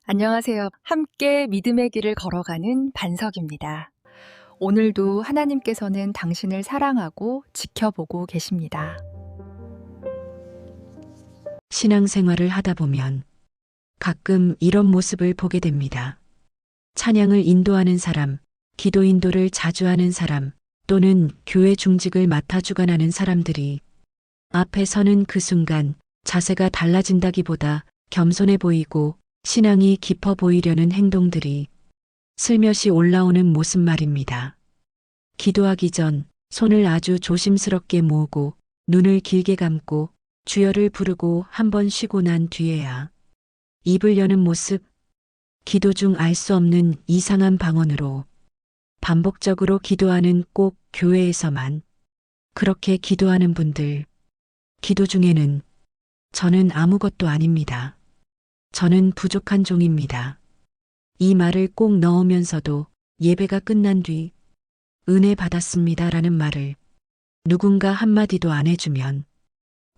안녕하세요. 함께 믿음의 길을 걸어가는 반석입니다. 오늘도 하나님께서는 당신을 사랑하고 지켜보고 계십니다. 신앙생활을 하다 보면 가끔 이런 모습을 보게 됩니다. 찬양을 인도하는 사람, 기도 인도를 자주 하는 사람, 또는 교회 중직을 맡아 주관하는 사람들이 앞에 서는 그 순간 자세가 달라진다기보다 겸손해 보이고 신앙이 깊어 보이려는 행동들이 슬며시 올라오는 모습 말입니다. 기도하기 전 손을 아주 조심스럽게 모으고 눈을 길게 감고 주여를 부르고 한번 쉬고 난 뒤에야 입을 여는 모습, 기도 중 알 수 없는 이상한 방언으로 반복적으로 기도하는 꼭 교회에서만 그렇게 기도하는 분들, 기도 중에는 저는 아무것도 아닙니다. 저는 부족한 종입니다. 이 말을 꼭 넣으면서도 예배가 끝난 뒤 은혜 받았습니다라는 말을 누군가 한마디도 안 해주면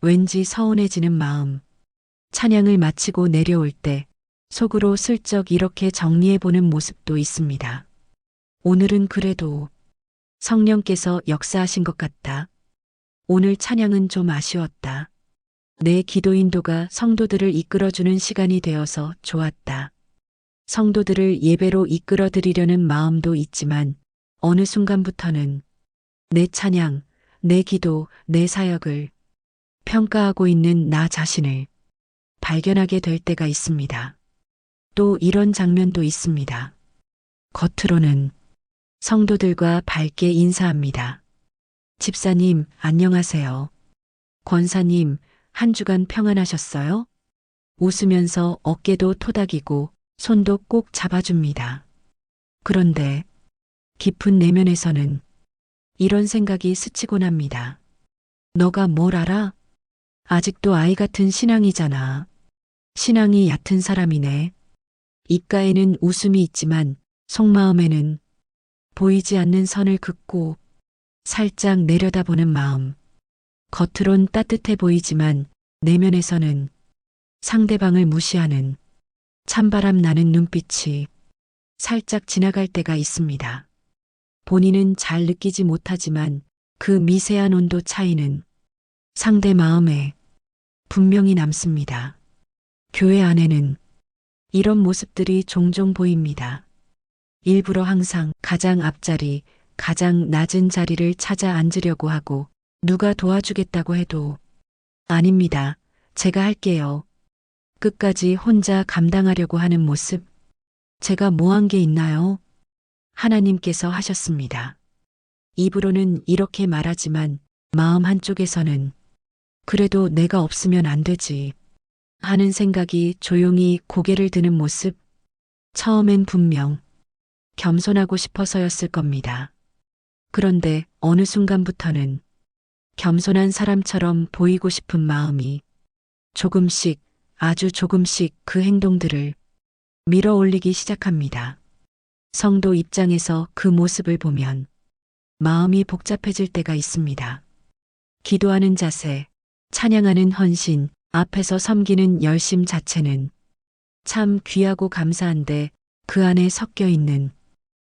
왠지 서운해지는 마음, 찬양을 마치고 내려올 때 속으로 슬쩍 이렇게 정리해보는 모습도 있습니다. 오늘은 그래도 성령께서 역사하신 것 같다. 오늘 찬양은 좀 아쉬웠다. 내 기도 인도가 성도들을 이끌어주는 시간이 되어서 좋았다. 성도들을 예배로 이끌어드리려는 마음도 있지만 어느 순간부터는 내 찬양, 내 기도, 내 사역을 평가하고 있는 나 자신을 발견하게 될 때가 있습니다. 또 이런 장면도 있습니다. 겉으로는 성도들과 밝게 인사합니다. 집사님, 안녕하세요. 권사님, 한 주간 평안하셨어요? 웃으면서 어깨도 토닥이고 손도 꼭 잡아줍니다. 그런데 깊은 내면에서는 이런 생각이 스치곤 합니다. 너가 뭘 알아? 아직도 아이 같은 신앙이잖아. 신앙이 얕은 사람이네. 입가에는 웃음이 있지만 속마음에는 보이지 않는 선을 긋고 살짝 내려다보는 마음. 겉으론 따뜻해 보이지만 내면에서는 상대방을 무시하는 찬바람 나는 눈빛이 살짝 지나갈 때가 있습니다. 본인은 잘 느끼지 못하지만 그 미세한 온도 차이는 상대 마음에 분명히 남습니다. 교회 안에는 이런 모습들이 종종 보입니다. 일부러 항상 가장 앞자리, 가장 낮은 자리를 찾아 앉으려고 하고 누가 도와주겠다고 해도 아닙니다. 제가 할게요. 끝까지 혼자 감당하려고 하는 모습. 제가 뭐 한 게 있나요? 하나님께서 하셨습니다. 입으로는 이렇게 말하지만 마음 한쪽에서는 그래도 내가 없으면 안 되지 하는 생각이 조용히 고개를 드는 모습. 처음엔 분명 겸손하고 싶어서였을 겁니다. 그런데 어느 순간부터는 겸손한 사람처럼 보이고 싶은 마음이 조금씩, 아주 조금씩 그 행동들을 밀어 올리기 시작합니다. 성도 입장에서 그 모습을 보면 마음이 복잡해질 때가 있습니다. 기도하는 자세, 찬양하는 헌신, 앞에서 섬기는 열심 자체는 참 귀하고 감사한데 그 안에 섞여 있는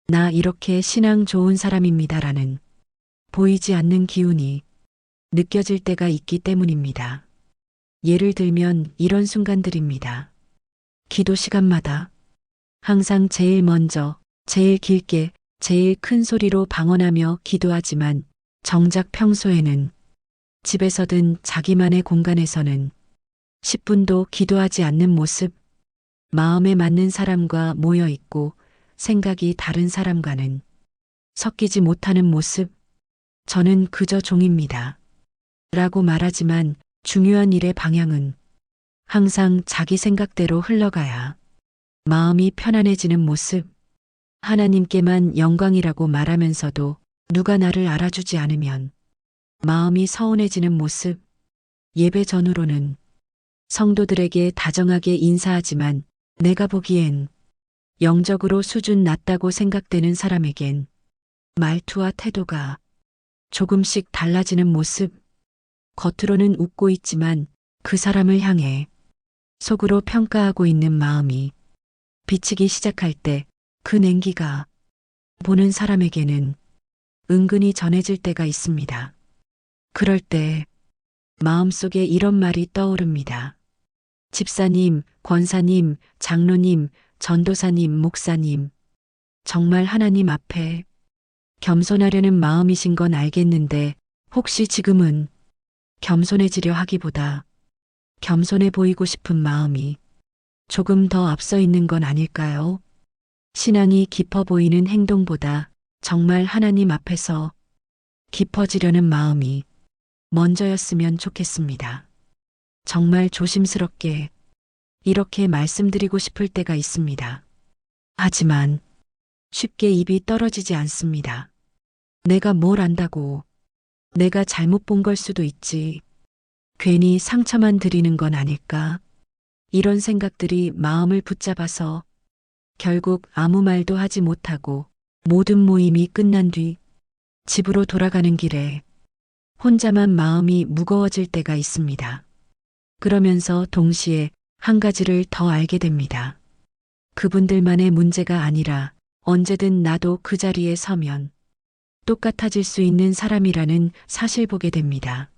나 이렇게 신앙 좋은 사람입니다라는 보이지 않는 기운이 느껴질 때가 있기 때문입니다. 예를 들면 이런 순간들입니다. 기도 시간마다 항상 제일 먼저, 제일 길게, 제일 큰 소리로 방언하며 기도하지만 정작 평소에는 집에서든 자기만의 공간에서는 10분도 기도하지 않는 모습, 마음에 맞는 사람과 모여 있고 생각이 다른 사람과는 섞이지 못하는 모습, 저는 그저 종입니다. 라고 말하지만 중요한 일의 방향은 항상 자기 생각대로 흘러가야 마음이 편안해지는 모습, 하나님께만 영광이라고 말하면서도 누가 나를 알아주지 않으면 마음이 서운해지는 모습, 예배 전후로는 성도들에게 다정하게 인사하지만 내가 보기엔 영적으로 수준 낮다고 생각되는 사람에겐 말투와 태도가 조금씩 달라지는 모습, 겉으로는 웃고 있지만 그 사람을 향해 속으로 평가하고 있는 마음이 비치기 시작할 때 그 냉기가 보는 사람에게는 은근히 전해질 때가 있습니다. 그럴 때 마음속에 이런 말이 떠오릅니다. 집사님, 권사님, 장로님, 전도사님, 목사님, 정말 하나님 앞에 겸손하려는 마음이신 건 알겠는데 혹시 지금은 겸손해지려 하기보다 겸손해 보이고 싶은 마음이 조금 더 앞서 있는 건 아닐까요? 신앙이 깊어 보이는 행동보다 정말 하나님 앞에서 깊어지려는 마음이 먼저였으면 좋겠습니다. 정말 조심스럽게 이렇게 말씀드리고 싶을 때가 있습니다. 하지만 쉽게 입이 떨어지지 않습니다. 내가 뭘 안다고, 내가 잘못 본 걸 수도 있지. 괜히 상처만 드리는 건 아닐까? 이런 생각들이 마음을 붙잡아서 결국 아무 말도 하지 못하고 모든 모임이 끝난 뒤 집으로 돌아가는 길에 혼자만 마음이 무거워질 때가 있습니다. 그러면서 동시에 한 가지를 더 알게 됩니다. 그분들만의 문제가 아니라 언제든 나도 그 자리에 서면 똑같아질 수 있는 사람이라는 사실 보게 됩니다.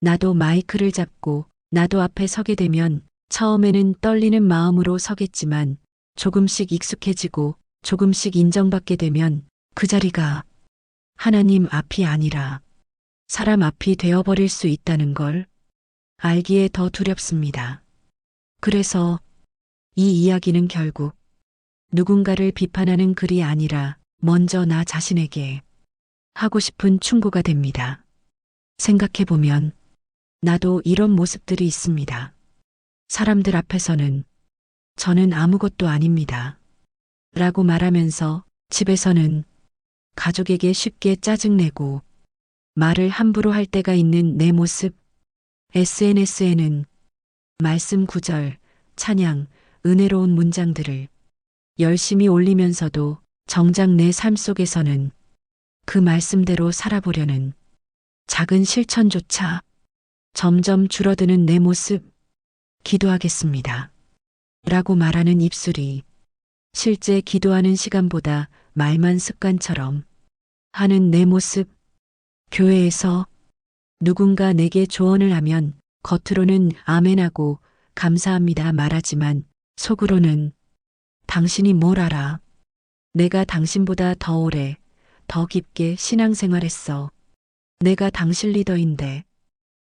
나도 마이크를 잡고 나도 앞에 서게 되면 처음에는 떨리는 마음으로 서겠지만 조금씩 익숙해지고 조금씩 인정받게 되면 그 자리가 하나님 앞이 아니라 사람 앞이 되어버릴 수 있다는 걸 알기에 더 두렵습니다. 그래서 이 이야기는 결국 누군가를 비판하는 글이 아니라 먼저 나 자신에게 하고 싶은 충고가 됩니다. 생각해보면 나도 이런 모습들이 있습니다. 사람들 앞에서는 저는 아무것도 아닙니다. 라고 말하면서 집에서는 가족에게 쉽게 짜증내고 말을 함부로 할 때가 있는 내 모습, SNS에는 말씀 구절, 찬양, 은혜로운 문장들을 열심히 올리면서도 정작 내 삶 속에서는 그 말씀대로 살아보려는 작은 실천조차 점점 줄어드는 내 모습, 기도하겠습니다. 라고 말하는 입술이 실제 기도하는 시간보다 말만 습관처럼 하는 내 모습, 교회에서 누군가 내게 조언을 하면 겉으로는 아멘하고 감사합니다 말하지만 속으로는 당신이 뭘 알아? 내가 당신보다 더 오래, 더 깊게 신앙생활했어. 내가 당신 리더인데.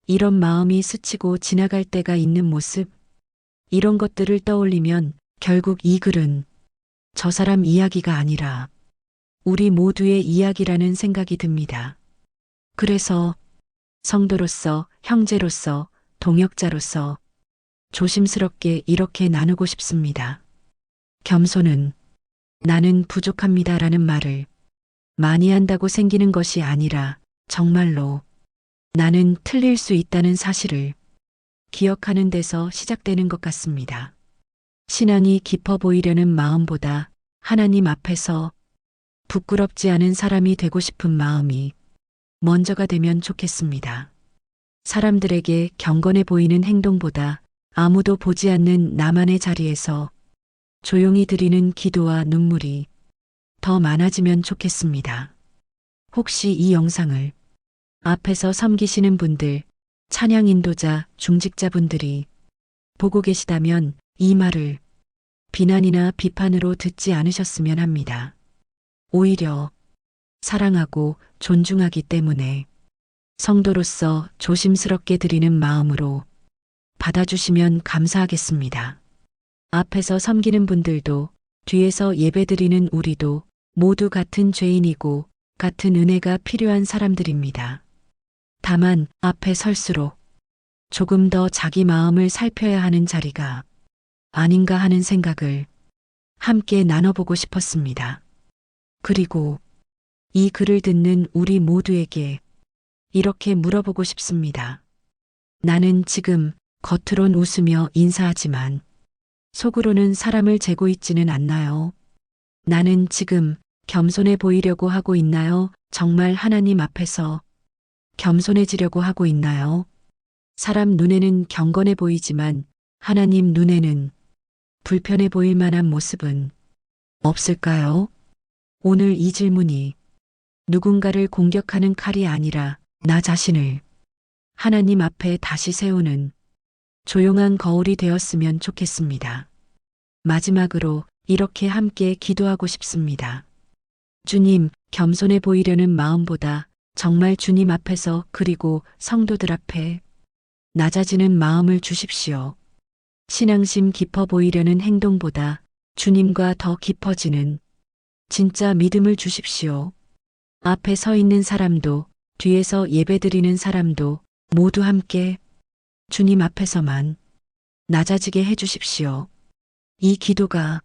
이런 마음이 스치고 지나갈 때가 있는 모습, 이런 것들을 떠올리면 결국 이 글은 저 사람 이야기가 아니라 우리 모두의 이야기라는 생각이 듭니다. 그래서 성도로서, 형제로서, 동역자로서 조심스럽게 이렇게 나누고 싶습니다. 겸손은 나는 부족합니다라는 말을 많이 한다고 생기는 것이 아니라 정말로 나는 틀릴 수 있다는 사실을 기억하는 데서 시작되는 것 같습니다. 신앙이 깊어 보이려는 마음보다 하나님 앞에서 부끄럽지 않은 사람이 되고 싶은 마음이 먼저가 되면 좋겠습니다. 사람들에게 경건해 보이는 행동보다 아무도 보지 않는 나만의 자리에서 조용히 드리는 기도와 눈물이 더 많아지면 좋겠습니다. 혹시 이 영상을 앞에서 섬기시는 분들, 찬양 인도자, 중직자분들이 보고 계시다면 이 말을 비난이나 비판으로 듣지 않으셨으면 합니다. 오히려 사랑하고 존중하기 때문에 성도로서 조심스럽게 드리는 마음으로 받아주시면 감사하겠습니다. 앞에서 섬기는 분들도 뒤에서 예배드리는 우리도 모두 같은 죄인이고 같은 은혜가 필요한 사람들입니다. 다만 앞에 설수록 조금 더 자기 마음을 살펴야 하는 자리가 아닌가 하는 생각을 함께 나눠보고 싶었습니다. 그리고 이 글을 듣는 우리 모두에게 이렇게 물어보고 싶습니다. 나는 지금 겉으론 웃으며 인사하지만 속으로는 사람을 재고 있지는 않나요? 나는 지금 겸손해 보이려고 하고 있나요? 정말 하나님 앞에서 겸손해지려고 하고 있나요? 사람 눈에는 경건해 보이지만 하나님 눈에는 불편해 보일 만한 모습은 없을까요? 오늘 이 질문이 누군가를 공격하는 칼이 아니라 나 자신을 하나님 앞에 다시 세우는 조용한 거울이 되었으면 좋겠습니다. 마지막으로 이렇게 함께 기도하고 싶습니다. 주님, 겸손해 보이려는 마음보다 정말 주님 앞에서 그리고 성도들 앞에 낮아지는 마음을 주십시오. 신앙심 깊어 보이려는 행동보다 주님과 더 깊어지는 진짜 믿음을 주십시오. 앞에 서 있는 사람도 뒤에서 예배드리는 사람도 모두 함께 주님 앞에서만 낮아지게 해 주십시오. 이 기도가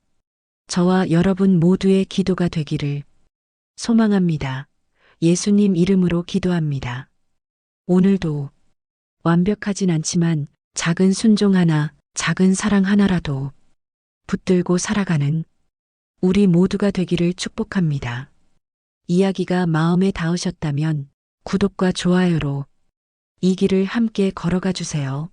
저와 여러분 모두의 기도가 되기를 소망합니다. 예수님 이름으로 기도합니다. 오늘도 완벽하진 않지만 작은 순종 하나, 작은 사랑 하나라도 붙들고 살아가는 우리 모두가 되기를 축복합니다. 이야기가 마음에 닿으셨다면 구독과 좋아요로 이 길을 함께 걸어가 주세요.